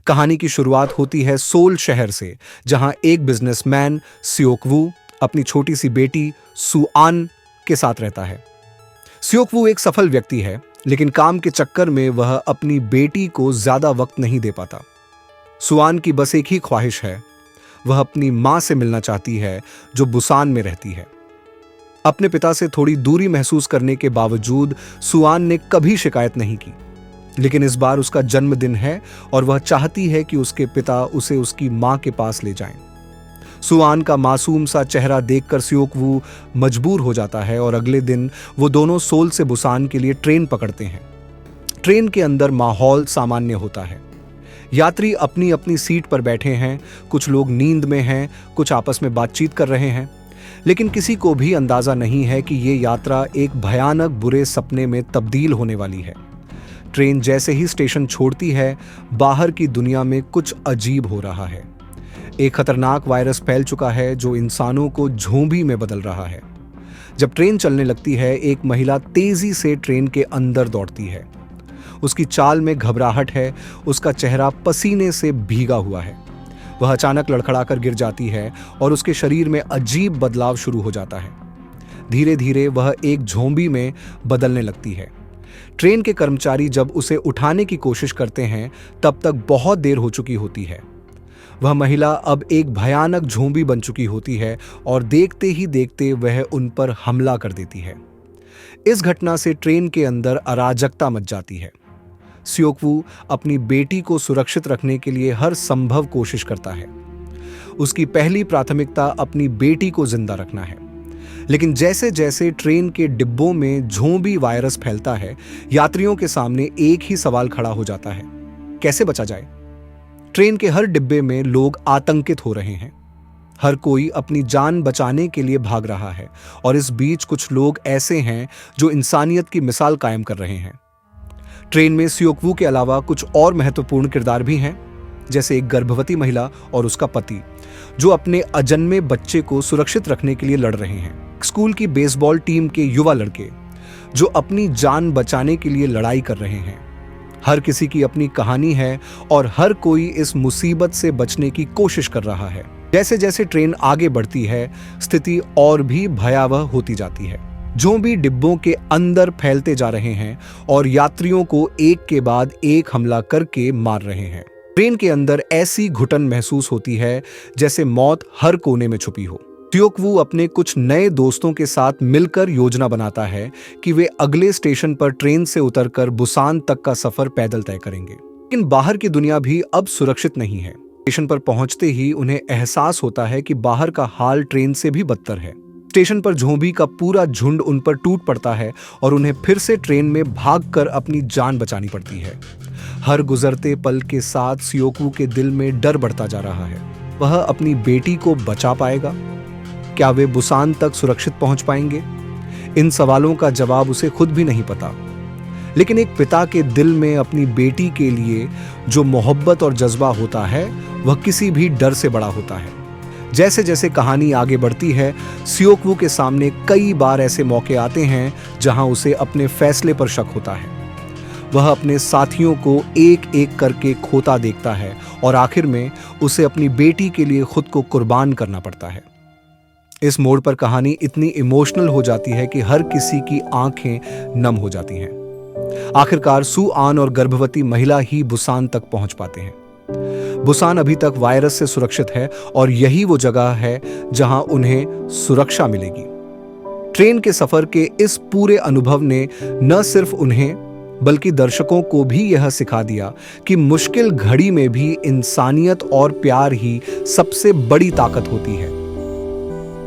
कहानी की शुरुआत होती है सोल शहर से, जहां एक बिजनेसमैन सियोकवू अपनी छोटी सी बेटी सुआन के साथ रहता है। सियोकवू एक सफल व्यक्ति है, लेकिन काम के चक्कर में वह अपनी बेटी को ज्यादा वक्त नहीं दे पाता। सुआन की बस एक ही ख्वाहिश है, वह अपनी मां से मिलना चाहती है जो बुसान में रहती है। अपने पिता से थोड़ी दूरी महसूस करने के बावजूद सुआन ने कभी शिकायत नहीं की, लेकिन इस बार उसका जन्मदिन है और वह चाहती है कि उसके पिता उसे उसकी मां के पास ले जाएं। सुआन का मासूम सा चेहरा देखकर सियोकवू मजबूर हो जाता है और अगले दिन वो दोनों सोल से बुसान के लिए ट्रेन पकड़ते हैं। ट्रेन के अंदर माहौल सामान्य होता है। यात्री अपनी अपनी सीट पर बैठे हैं, कुछ लोग नींद में हैं, कुछ आपस में बातचीत कर रहे हैं, लेकिन किसी को भी अंदाजा नहीं है कि ये यात्रा एक भयानक बुरे सपने में तब्दील होने वाली है। ट्रेन जैसे ही स्टेशन छोड़ती है, बाहर की दुनिया में कुछ अजीब हो रहा है। एक खतरनाक वायरस फैल चुका है जो इंसानों को झोंबी में बदल रहा है। जब ट्रेन चलने लगती है, एक महिला तेजी से ट्रेन के अंदर दौड़ती है। उसकी चाल में घबराहट है, उसका चेहरा पसीने से भीगा हुआ है। वह अचानक लड़खड़ाकर गिर जाती है और उसके शरीर में अजीब बदलाव शुरू हो जाता है। धीरे धीरे वह एक झोंबी में बदलने लगती है। ट्रेन के कर्मचारी जब उसे उठाने की कोशिश करते हैं, तब तक बहुत देर हो चुकी होती है। वह महिला अब एक भयानक झोंबी बन चुकी होती है और देखते ही देखते वह उन पर हमला कर देती है। इस घटना से ट्रेन के अंदर अराजकता मच जाती है। सियोकवू अपनी बेटी को सुरक्षित रखने के लिए हर संभव कोशिश करता है। उसकी पहली प्राथमिकता अपनी बेटी को जिंदा रखना है। लेकिन जैसे जैसे ट्रेन के डिब्बों में झोंबी वायरस फैलता है, यात्रियों के सामने एक ही सवाल खड़ा हो जाता है, कैसे बचा जाए? ट्रेन के हर डिब्बे में लोग आतंकित हो रहे हैं। हर कोई अपनी जान बचाने के लिए भाग रहा है और इस बीच कुछ लोग ऐसे हैं जो इंसानियत की मिसाल कायम कर रहे हैं। ट्रेन में सियोकवू के अलावा कुछ और महत्वपूर्ण किरदार भी हैं, जैसे एक गर्भवती महिला और उसका पति, जो अपने अजन्मे बच्चे को सुरक्षित रखने के लिए लड़ रहे हैं। स्कूल की बेसबॉल टीम के युवा लड़के, जो अपनी जान बचाने के लिए लड़ाई कर रहे हैं। हर किसी की अपनी कहानी है और हर कोई इस मुसीबत से बचने की कोशिश कर रहा है। जैसे जैसे ट्रेन आगे बढ़ती है, स्थिति और भी भयावह होती जाती है। झोंबी डिब्बों के अंदर फैलते जा रहे हैं और यात्रियों को एक के बाद एक हमला करके मार रहे हैं। ट्रेन के अंदर ऐसी घुटन महसूस होती है जैसे मौत हर कोने में छुपी हो। सियोकवू अपने कुछ नए दोस्तों के साथ मिलकर योजना बनाता है कि वे अगले स्टेशन पर ट्रेन से उतरकर बुसान तक का सफर पैदल तय करेंगे। लेकिन बाहर की दुनिया भी अब सुरक्षित नहीं है। स्टेशन पर पहुंचते ही उन्हें एहसास होता है कि बाहर का हाल ट्रेन से भी बदतर है। स्टेशन पर झोंबी का पूरा झुंड उन पर टूट पड़ता है और उन्हें फिर से ट्रेन में भागकर अपनी जान बचानी पड़ती है। हर गुजरते पल के साथ सियोकवू के दिल में डर बढ़ता जा रहा है। वह अपनी बेटी को बचा पाएगा? क्या वे बुसान तक सुरक्षित पहुंच पाएंगे? इन सवालों का जवाब उसे खुद भी नहीं पता। लेकिन एक पिता के दिल में अपनी बेटी के लिए जो मोहब्बत और जज्बा होता है, वह किसी भी डर से बड़ा होता है। जैसे जैसे कहानी आगे बढ़ती है, सियोकवू के सामने कई बार ऐसे मौके आते हैं जहां उसे अपने फैसले पर शक होता है। वह अपने साथियों को एक एक करके खोता देखता है और आखिर में उसे अपनी बेटी के लिए खुद को कुर्बान करना पड़ता है। इस मोड़ पर कहानी इतनी इमोशनल हो जाती है कि हर किसी की आंखें नम हो जाती हैं। आखिरकार सुआन और गर्भवती महिला ही बुसान तक पहुंच पाते हैं। बुसान अभी तक वायरस से सुरक्षित है और यही वो जगह है जहां उन्हें सुरक्षा मिलेगी। ट्रेन के सफर के इस पूरे अनुभव ने न सिर्फ उन्हें बल्कि दर्शकों को भी यह सिखा दिया कि मुश्किल घड़ी में भी इंसानियत और प्यार ही सबसे बड़ी ताकत होती है।